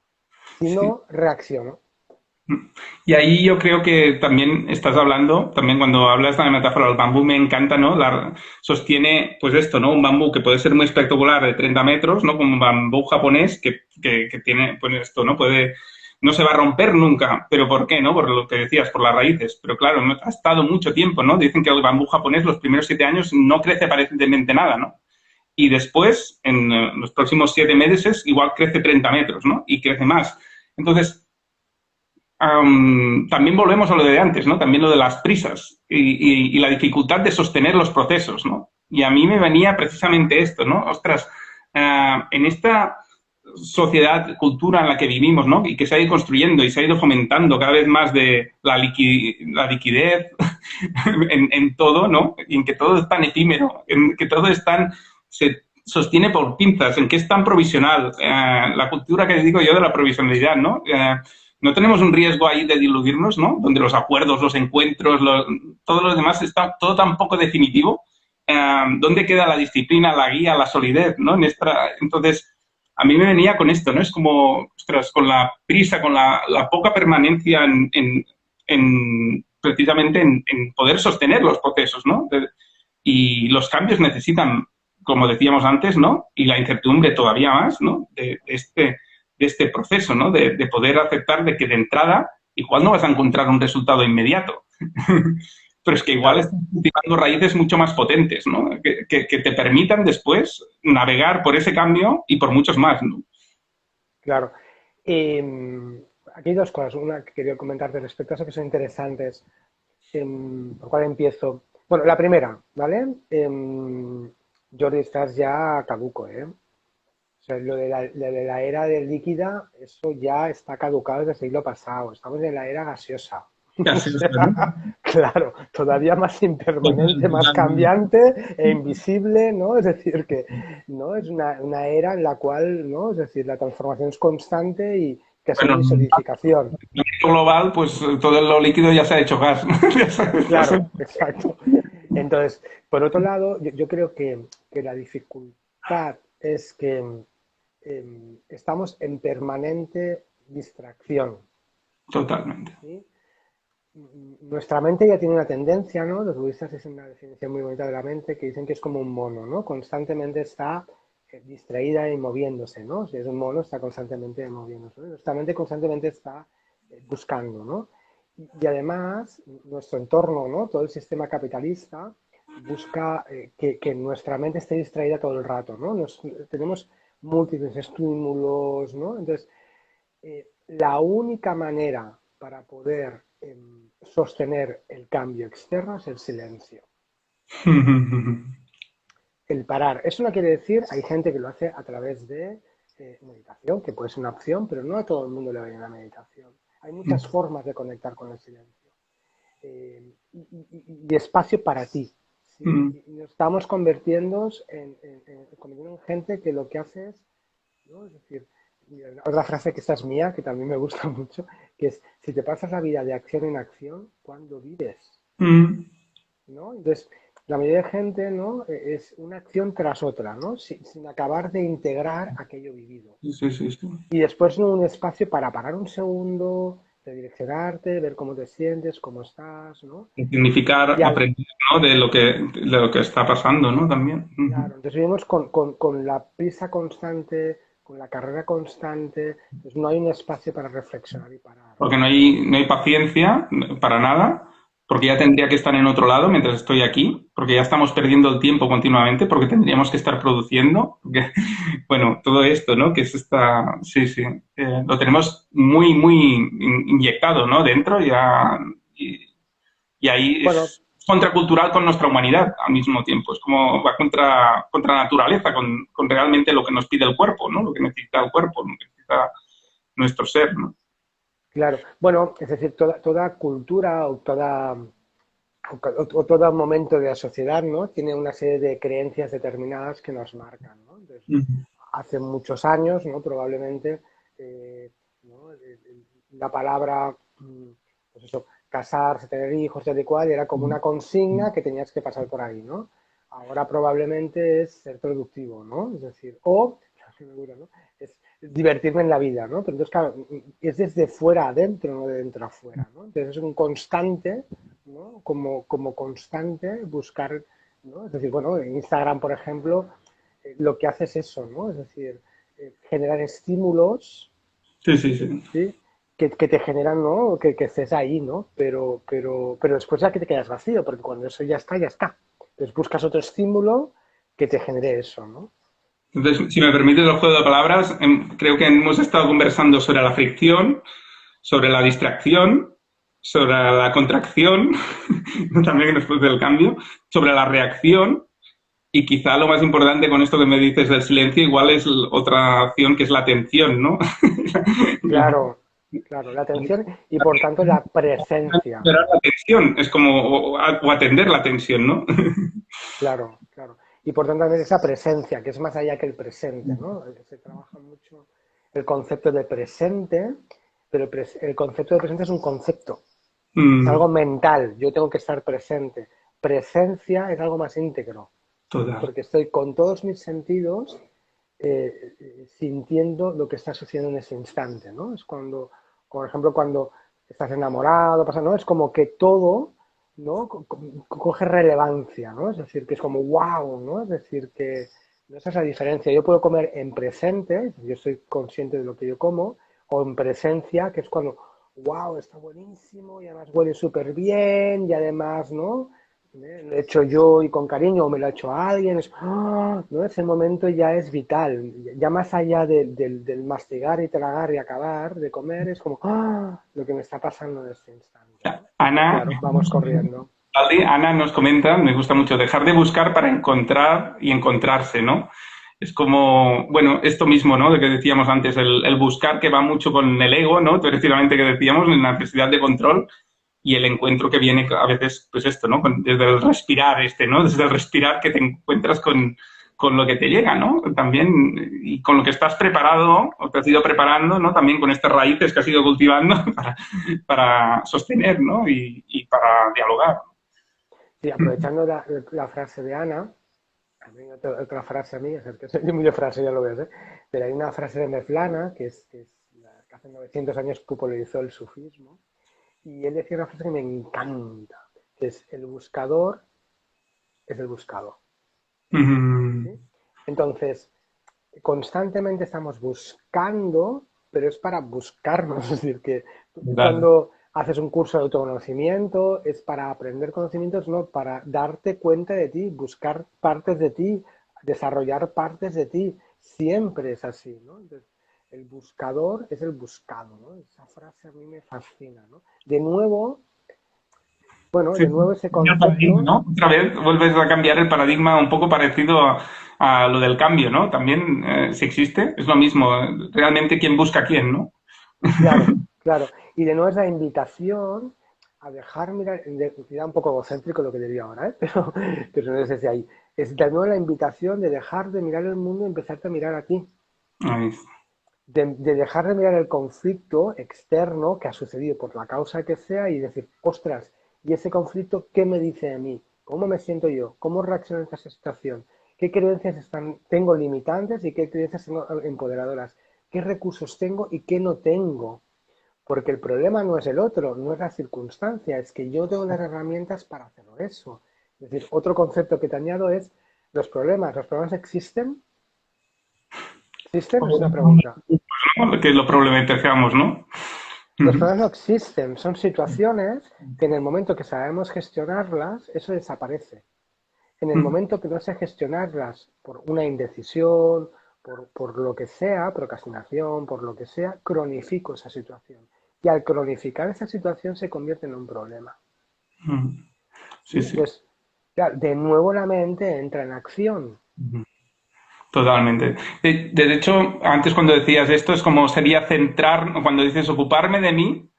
Si Sí. no, reacciono. Y ahí yo creo que también estás hablando, también cuando hablas de la metáfora del bambú, me encanta, ¿no? Sostiene, pues esto, ¿no? Un bambú que puede ser muy espectacular de 30 metros, ¿no? Como un bambú japonés que tiene, pues esto, ¿no? No se va a romper nunca. ¿Pero por qué, no? Por lo que decías, por las raíces. Pero claro, ha estado mucho tiempo, ¿no? Dicen que el bambú japonés los primeros 7 años no crece aparentemente nada, ¿no? Y después, en los próximos 7 meses, igual crece 30 metros, ¿no? Y crece más. Entonces, también volvemos a lo de antes, ¿no? También lo de las prisas y la dificultad de sostener los procesos, ¿no? Y a mí me venía precisamente esto, ¿no? Ostras, en esta sociedad, cultura en la que vivimos, ¿no? Y que se ha ido construyendo y se ha ido fomentando cada vez más de la liquidez en todo, ¿no? Y en que todo es tan efímero, en que todo es tan... se sostiene por pinzas, en que es tan provisional. La cultura que digo yo de la provisionalidad, ¿no? No tenemos un riesgo ahí de diluirnos, ¿no? Donde los acuerdos, los encuentros, todo lo demás está todo tan poco definitivo. ¿Dónde queda la disciplina, la guía, la solidez, ¿no? Entonces, a mí me venía con esto, ¿no? Es como, ostras, con la prisa, con la poca permanencia precisamente en poder sostener los procesos, ¿no? Y los cambios necesitan, como decíamos antes, ¿no? Y la incertidumbre todavía más, ¿no? De este proceso, ¿no? De poder aceptar de que de entrada igual no vas a encontrar un resultado inmediato. Pero es que igual Claro, estás cultivando raíces mucho más potentes, ¿no? Que te permitan después navegar por ese cambio y por muchos más, ¿no? claro. Aquí hay dos cosas. Una que quería comentarte respecto a eso que son interesantes. ¿Por cuál empiezo? Bueno, la primera, ¿vale? Jordi, estás ya caduco, ¿eh? O sea, lo de la era del líquida, eso ya está caducado desde el siglo pasado. Estamos en la era gaseosa. O Así es, ¿no? sea, claro, todavía más impermanente, más cambiante e invisible, ¿no? Es decir, que no es una era en la cual, ¿no? Es decir, la transformación es constante y casi no Bueno, hay solidificación. en el ámbito global, pues todo lo líquido ya se ha hecho gas, ¿no? Claro, exacto. Entonces, por otro lado, yo creo que la dificultad es que estamos en permanente distracción. Totalmente. ¿Sí? Nuestra mente ya tiene una tendencia, ¿no? Los budistas dicen una definición muy bonita de la mente que dicen que es como un mono, ¿no? Constantemente está distraída y moviéndose, ¿no? Si es un mono, está constantemente moviéndose, ¿no? Nuestra mente constantemente está buscando, ¿no? Y además, nuestro entorno, ¿no? Todo el sistema capitalista busca que nuestra mente esté distraída todo el rato, ¿no? Tenemos múltiples estímulos, ¿no? Entonces, la única manera para poder sostener el cambio externo es el silencio, el parar. Eso no quiere decir, hay gente que lo hace a través de meditación, que puede ser una opción, pero no a todo el mundo le va bien la meditación. Hay muchas formas de conectar con el silencio. Y espacio para ti. ¿Sí? Y nos estamos convirtiendo en gente que lo que hace es, ¿no? Es decir, otra frase que esta es mía, que también me gusta mucho, que es, si te pasas la vida de acción en acción, ¿cuándo vives? ¿No? Entonces, la mayoría de gente, ¿no? Es una acción tras otra, ¿no? Sin acabar de integrar aquello vivido. Sí, sí, sí, sí. Y después, ¿no? Un espacio para parar un segundo, redireccionarte, ver cómo te sientes, cómo estás, ¿no? Significar, Y al, aprender, ¿no? De lo que está pasando, ¿no? También. claro, entonces vivimos con la prisa constante, con la carrera constante, entonces no hay un espacio para reflexionar y parar, Porque ¿no? no hay paciencia para nada, porque ya tendría que estar en otro lado mientras estoy aquí, porque ya estamos perdiendo el tiempo continuamente, porque tendríamos que estar produciendo, porque, bueno, todo esto, ¿no? Que es esta, sí, sí, lo tenemos muy, muy inyectado, ¿no? Dentro ya, y ahí Bueno, es contracultural con nuestra humanidad al mismo tiempo. Es como va contra naturaleza, con realmente lo que nos pide el cuerpo, ¿no? Lo que necesita el cuerpo, lo que necesita nuestro ser, ¿no? claro, bueno, es decir, toda cultura o todo momento de la sociedad, ¿no? Tiene una serie de creencias determinadas que nos marcan, ¿no? Entonces, hace muchos años, ¿no? Probablemente, ¿no? La palabra, pues eso, casarse, tener hijos, tal y cual, era como una consigna que tenías que pasar por ahí, ¿no? Ahora probablemente es ser productivo, ¿no? Es decir, o figura, ¿no? Es divertirme en la vida, ¿no? Pero entonces, claro, es desde fuera adentro, no de dentro a fuera, ¿no? Entonces es un constante, ¿no? Como constante buscar, ¿no? Es decir, bueno, en Instagram, por ejemplo, lo que hace es eso, ¿no? Es decir, generar estímulos, Sí, sí, sí. ¿sí? Que te generan, ¿no? Que estés ahí, ¿no? Pero después ya que te quedas vacío, porque cuando eso ya está, ya está. Entonces buscas otro estímulo que te genere eso, ¿no? Entonces, si me permites el juego de palabras, creo que hemos estado conversando sobre la fricción, sobre la distracción, sobre la contracción, también después del cambio, sobre la reacción y quizá lo más importante con esto que me dices del silencio igual es otra acción que es la atención, ¿no? Claro, claro, la atención y por tanto la presencia. Esperar la tensión, es como, o atender la tensión, ¿no? Claro, claro. Y por tanto también esa presencia, que es más allá que el presente, ¿no? Se trabaja mucho el concepto de presente, pero el concepto de presente es un concepto, es algo mental, yo tengo que estar presente. Presencia es algo más íntegro, Total. porque estoy con todos mis sentidos sintiendo lo que está sucediendo en ese instante, ¿no? Es cuando, por ejemplo, cuando estás enamorado, pasa, ¿no? Es como que todo, ¿no? Coge relevancia, ¿no? Es decir, que es como wow, ¿no? Es decir, que no esa es la diferencia. Yo puedo comer en presente, yo estoy consciente de lo que yo como, o en presencia, que es cuando, wow, está buenísimo y además huele súper bien y además, ¿no? Lo he hecho yo y con cariño o me lo ha hecho alguien, ¿no? Ese momento ya es vital, ya más allá del mastigar y tragar y acabar de comer, es como lo que me está pasando en este instante, ¿no? Y Ana, claro, vamos corriendo. Ana nos comenta, me gusta mucho, dejar de buscar para encontrar y encontrarse, ¿no? Es como, bueno, esto mismo, ¿no? De que decíamos antes, el buscar que va mucho con el ego, ¿no? Precisamente que decíamos, en la necesidad de control y el encuentro que viene a veces, pues esto, ¿no? Desde el respirar ¿no? Desde el respirar que te encuentras con lo que te llega, ¿no? También, y con lo que estás preparado o te has ido preparando, ¿no? También con estas raíces que has ido cultivando para sostener, ¿no? Y para dialogar. Sí, aprovechando la frase de Ana, a mí otra frase a mí, es que soy muy de frase, ya lo ves, ¿eh? Pero hay una frase de Mevlana, que que hace 900 años popularizó el sufismo, y él decía una frase que me encanta, que es el buscador es el buscado. Mm, ¿Sí? Entonces, constantemente estamos buscando, pero es para buscarnos. Es decir, que tú vale. cuando haces un curso de autoconocimiento es para aprender conocimientos, no para darte cuenta de ti, buscar partes de ti, desarrollar partes de ti. Siempre es así, ¿no? Entonces, el buscador es el buscado, ¿no? Esa frase a mí me fascina, ¿no? De nuevo, bueno, Sí, de nuevo ese el paradigma, concepto. ¿no? Otra vez vuelves a cambiar el paradigma un poco parecido a lo del cambio, ¿no? También, si existe, es lo mismo. Realmente, ¿quién busca a quién, no? Claro, claro. Y de nuevo es la invitación a dejar mirar, da un poco egocéntrico lo que diría ahora, ¿eh? Pero no es desde ahí. Es de nuevo la invitación de dejar de mirar el mundo y empezarte a mirar a ti. Ahí. De dejar de mirar el conflicto externo que ha sucedido por la causa que sea y decir, ostras, ¿y ese conflicto qué me dice de mí? ¿Cómo me siento yo? ¿Cómo reacciono ante esa situación? ¿Qué creencias tengo limitantes y qué creencias tengo empoderadoras? ¿Qué recursos tengo y qué no tengo? Porque el problema no es el otro, no es la circunstancia, es que yo tengo las herramientas para hacer eso. Es decir, otro concepto que te añado es los problemas. ¿Los problemas existen? ¿Existen? Es una pregunta. ¿No? Que lo problematizamos, ¿no? Los problemas no existen, son situaciones que en el momento que sabemos gestionarlas, eso desaparece. En el momento que no sé gestionarlas por una indecisión, por lo que sea, procrastinación, por lo que sea, cronifico esa situación. Y al cronificar esa situación se convierte en un problema. ¿Sí? Sí, sí. Entonces, claro, de nuevo la mente entra en acción. Totalmente. De hecho, antes cuando decías esto, es como sería centrar, cuando dices ocuparme de mí,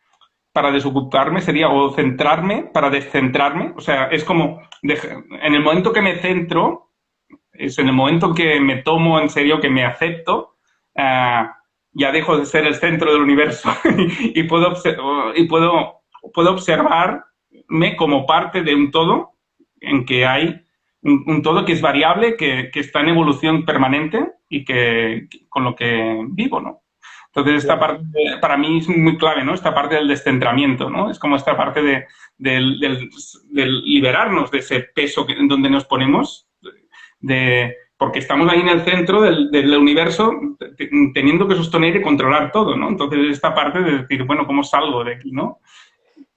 para desocuparme sería, o centrarme para descentrarme. O sea, es como, en el momento que me centro, es en el momento que me tomo en serio, que me acepto, ya dejo de ser el centro del universo y puedo observarme como parte de un todo en que hay un todo que es variable, que está en evolución permanente y con lo que vivo, ¿no? Entonces, esta parte para mí es muy clave, ¿no? Esta parte del descentramiento, ¿no? Es como esta parte del liberarnos de ese peso en donde nos ponemos, porque estamos ahí en el centro del universo teniendo que sostener y controlar todo, ¿no? Entonces, esta parte de decir, bueno, ¿cómo salgo de aquí, no?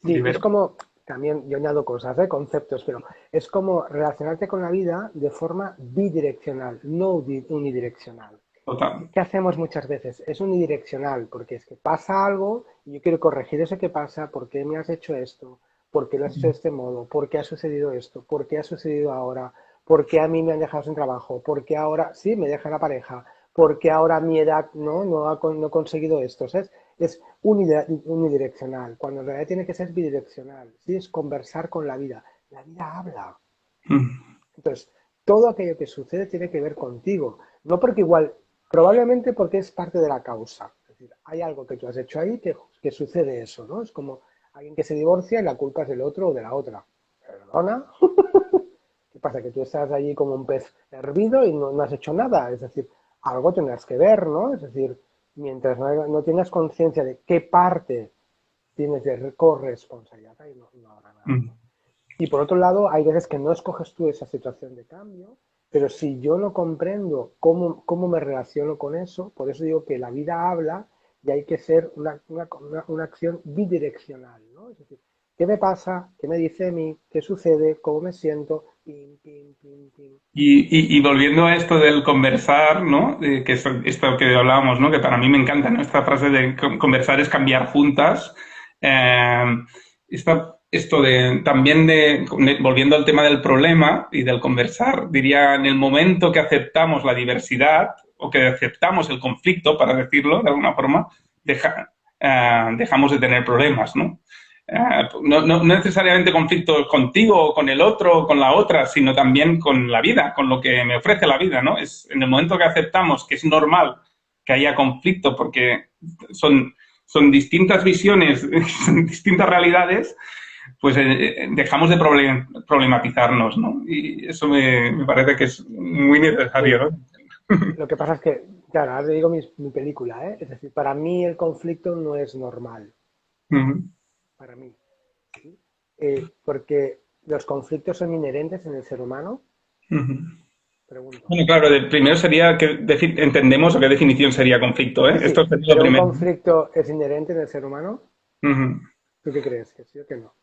Sí, es como, también yo añado cosas, conceptos, pero es como relacionarte con la vida de forma bidireccional, no unidireccional. Total. ¿Qué hacemos muchas veces? Es unidireccional, porque es que pasa algo y yo quiero corregir eso que pasa, ¿por qué me has hecho esto? ¿Por qué lo has hecho de este modo? ¿Por qué ha sucedido esto? ¿Por qué ha sucedido ahora? ¿Por qué a mí me han dejado sin trabajo? ¿Por qué ahora sí me deja la pareja? ¿Por qué ahora a mi edad no he conseguido esto? ¿Sabes? Es unidireccional, cuando en realidad tiene que ser bidireccional. ¿Sí? Es conversar con la vida. La vida habla. Entonces, todo aquello que sucede tiene que ver contigo. No porque igual, probablemente porque es parte de la causa. Es decir, hay algo que tú has hecho ahí que sucede eso, ¿no? Es como alguien que se divorcia y la culpa es del otro o de la otra. ¿Perdona? ¿Qué pasa? Que tú estás allí como un pez hervido y no has hecho nada. Es decir, algo tendrás que ver, ¿no? Es decir, mientras no tengas conciencia de qué parte tienes de corresponsabilidad, ahí no habrá nada. Y por otro lado, hay veces que no escoges tú esa situación de cambio, pero si yo no comprendo cómo me relaciono con eso, por eso digo que la vida habla y hay que ser una acción bidireccional, ¿no? Es decir, ¿qué me pasa? ¿Qué me dice a mí? ¿Qué sucede? ¿Cómo me siento? Pim, pim, pim, pim. Y volviendo a esto del conversar, ¿no? Que es esto que hablábamos, ¿no? Que para mí me encanta, ¿no? Esta frase de conversar es cambiar juntas. Volviendo al tema del problema y del conversar, diría, en el momento que aceptamos la diversidad o que aceptamos el conflicto, para decirlo de alguna forma, dejamos de tener problemas, ¿no? No necesariamente conflictos contigo o con el otro o con la otra, sino también con la vida, con lo que me ofrece la vida, ¿no? Es en el momento que aceptamos que es normal que haya conflicto porque son distintas visiones, son distintas realidades, pues dejamos de problematizarnos, ¿no? Y eso me parece que es muy necesario, ¿no? Lo que pasa es que, claro, ahora te digo mi película, ¿eh? Es decir, para mí el conflicto no es normal. Para mí. ¿Sí? Porque los conflictos son inherentes en el ser humano. Pregunto. Bueno, claro, primero sería que entendemos o qué definición sería conflicto, ¿eh? Sí, Esto sí, sería lo pero un primero. conflicto es inherente en el ser humano. ¿Tú qué crees? ¿Que sí o que no?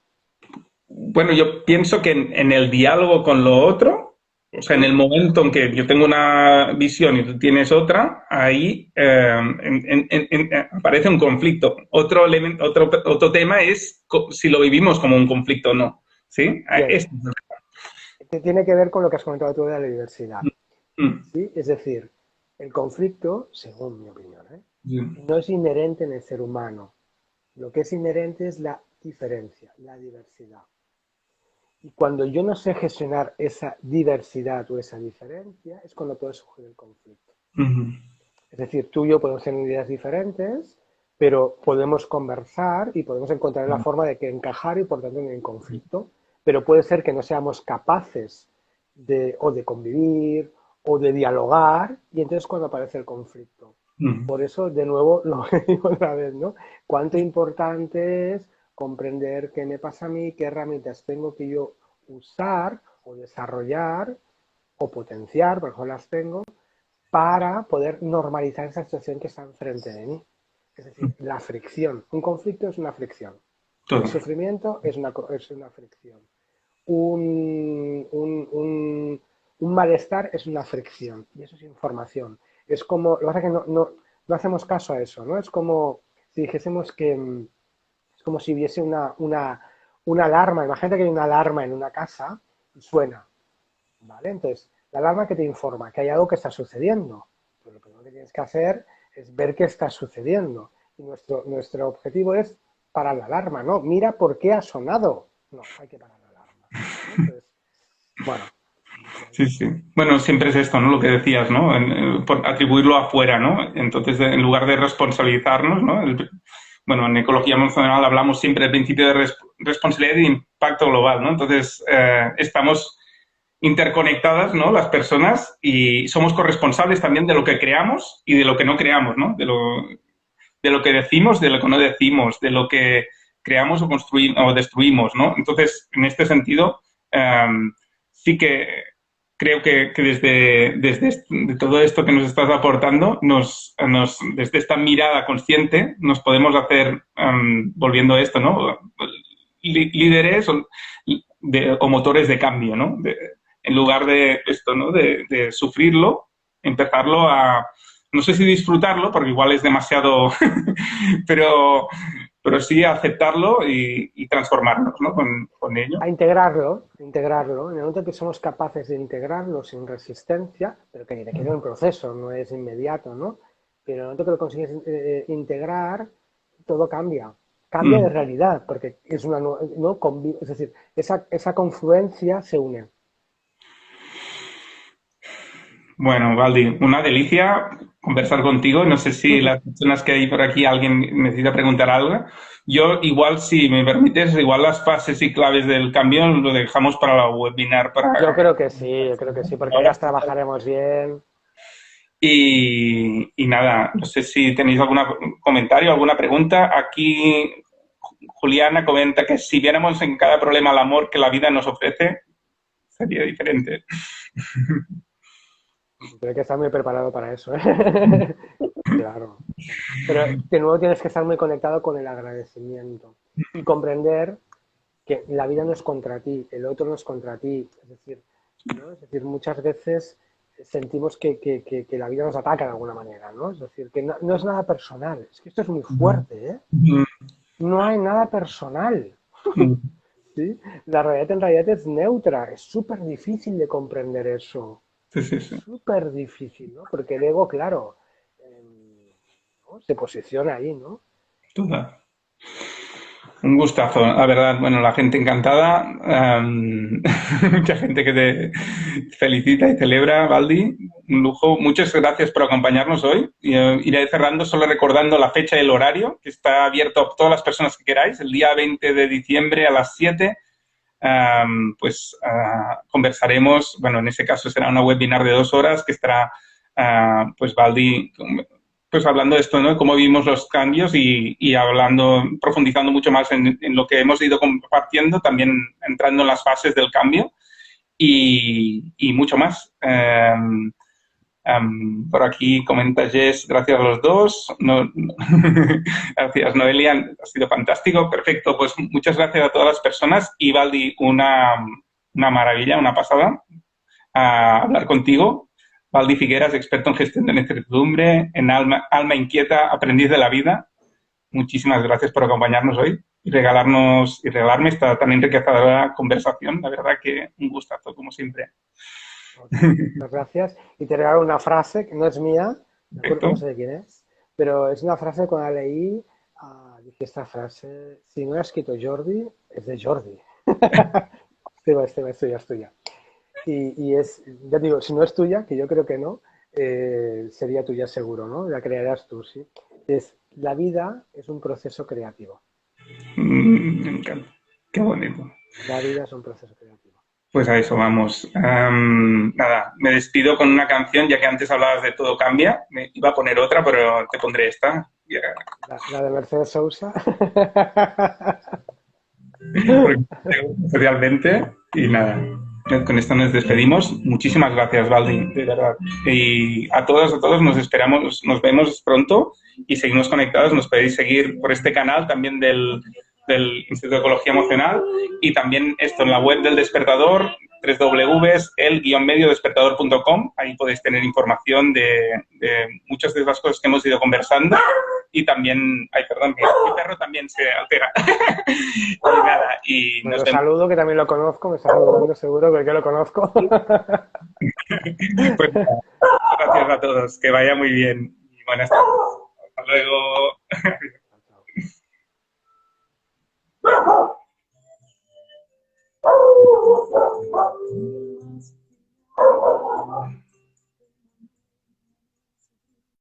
Bueno, yo pienso que en el diálogo con lo otro, o sea, en el momento en que yo tengo una visión y tú tienes otra, ahí aparece un conflicto. Otro tema es si lo vivimos como un conflicto o no. ¿Sí? Tiene que ver con lo que has comentado tú de la diversidad. ¿Sí? Es decir, el conflicto, según mi opinión, no es inherente en el ser humano. Lo que es inherente es la diferencia, la diversidad. Y cuando yo no sé gestionar esa diversidad o esa diferencia, es cuando puede surgir el conflicto. Es decir, tú y yo podemos tener ideas diferentes, pero podemos conversar y podemos encontrar la forma de que encajar y por tanto no hay conflicto. Pero puede ser que no seamos capaces o de convivir o de dialogar y entonces cuando aparece el conflicto. Por eso, de nuevo, lo digo otra vez, ¿no? Cuánto importante es comprender qué me pasa a mí, qué herramientas tengo que yo usar o desarrollar o potenciar, por ejemplo las tengo, para poder normalizar esa situación que está enfrente de mí. Es decir, la fricción. Un conflicto es una fricción. Todo. El sufrimiento es una fricción. Un malestar es una fricción. Y eso es información. Es como, lo que pasa es que no hacemos caso a eso, ¿no? Es como si dijésemos que es como si hubiese una alarma. Imagínate que hay una alarma en una casa y suena, ¿vale? Entonces, la alarma que te informa que hay algo que está sucediendo. Pues lo primero que tienes que hacer es ver qué está sucediendo. Y nuestro objetivo es parar la alarma, ¿no? Mira por qué ha sonado. No, hay que parar la alarma, ¿no? Entonces, bueno. Sí, sí. Bueno, siempre es esto, ¿no? Lo que decías, ¿no? Por atribuirlo afuera, ¿no? Entonces, en lugar de responsabilizarnos, ¿no? Bueno, en ecología emocional hablamos siempre del principio de responsabilidad y de impacto global, ¿no? Entonces, estamos interconectadas, ¿no? Las personas, y somos corresponsables también de lo que creamos y de lo que no creamos, ¿no? De lo que decimos, de lo que no decimos, de lo que creamos o construimos o destruimos, ¿no? Entonces, en este sentido, sí que creo que de todo esto que nos estás aportando, desde esta mirada consciente, nos podemos hacer, volviendo a esto, ¿no? Líderes o motores de cambio, ¿no? En lugar de esto, ¿no? De sufrirlo, empezarlo a, no sé si disfrutarlo, porque igual es demasiado, pero sí aceptarlo y transformarnos, ¿no? Con ello. A integrarlo. En el momento que somos capaces de integrarlo sin resistencia, pero que requiere un proceso, no es inmediato, ¿no? Pero en el momento que lo consigues integrar, todo cambia. Cambia de realidad, porque es una, ¿no? Es decir, esa confluencia se une. Bueno, Valdi, una delicia conversar contigo. No sé si las personas que hay por aquí, alguien necesita preguntar algo. Yo igual, si me permites, igual las fases y claves del cambio lo dejamos para la webinar. Yo creo que sí, porque ahora trabajaremos bien. Y nada, no sé si tenéis algún comentario, alguna pregunta. Aquí Juliana comenta que si viéramos en cada problema el amor que la vida nos ofrece, sería diferente. Pero hay que estar muy preparado para eso, ¿eh? Claro. Pero de nuevo tienes que estar muy conectado con el agradecimiento y comprender que la vida no es contra ti, el otro no es contra ti. Es decir, ¿no? Es decir, muchas veces sentimos que la vida nos ataca de alguna manera, ¿no? Es decir, que no es nada personal. Es que esto es muy fuerte, ¿eh? No hay nada personal. ¿Sí? La realidad en realidad es neutra. Es súper difícil de comprender eso. Sí. Súper difícil, ¿no? Porque el ego, claro, ¿no? Se posiciona ahí, ¿no? Toda. Un gustazo, la verdad. Bueno, la gente encantada. Mucha gente que te felicita y celebra, Valdi. Un lujo. Muchas gracias por acompañarnos hoy. Iré cerrando solo recordando la fecha y el horario, que está abierto a todas las personas que queráis. El día 20 de diciembre a las 7. Conversaremos, bueno, en ese caso será una webinar de 2 horas que estará, pues, Valdi, pues, hablando de esto, ¿no? Cómo vivimos los cambios y hablando, profundizando mucho más en lo que hemos ido compartiendo, también entrando en las fases del cambio y mucho más. Por aquí comenta Jess, gracias a los dos. Gracias, Noelia, ha sido fantástico. Perfecto, pues muchas gracias a todas las personas. Y Valdi, una maravilla, una pasada hablar contigo. Valdi Figueras, experto en gestión de la incertidumbre, en alma inquieta, aprendiz de la vida. Muchísimas gracias por acompañarnos hoy y regalarme esta tan enriquecedora conversación. La verdad que un gustazo, como siempre. Muchas gracias. Y te regalo una frase que no es mía, no sé de quién es, pero es una frase que cuando la leí, dije esta frase, si no la ha escrito Jordi, es de Jordi. Esto ya es tuya. Y es, ya digo, si no es tuya, que yo creo que no, sería tuya seguro, ¿no? La crearás tú, sí. La vida es un proceso creativo. Me encanta. Qué bonito. La vida es un proceso creativo. Pues a eso vamos. Nada, me despido con una canción, ya que antes hablabas de Todo Cambia. Me iba a poner otra, pero te pondré esta. La de Mercedes Sousa. Realmente. Y nada, con esto nos despedimos. Muchísimas gracias, Valdi, de verdad. Y a todos nos esperamos, nos vemos pronto y seguimos conectados. Nos podéis seguir por este canal también del Instituto de Ecología Emocional y también esto en la web del Despertador, www.el-mediodespertador.com. Ahí podéis tener información de muchas de las cosas que hemos ido conversando y también, perdón, mi perro también se altera. Y nada, y nos vemos. Saludo, que también lo conozco, me está saludando seguro porque lo conozco. Pues, gracias a todos, que vaya muy bien y buenas tardes. Hasta luego.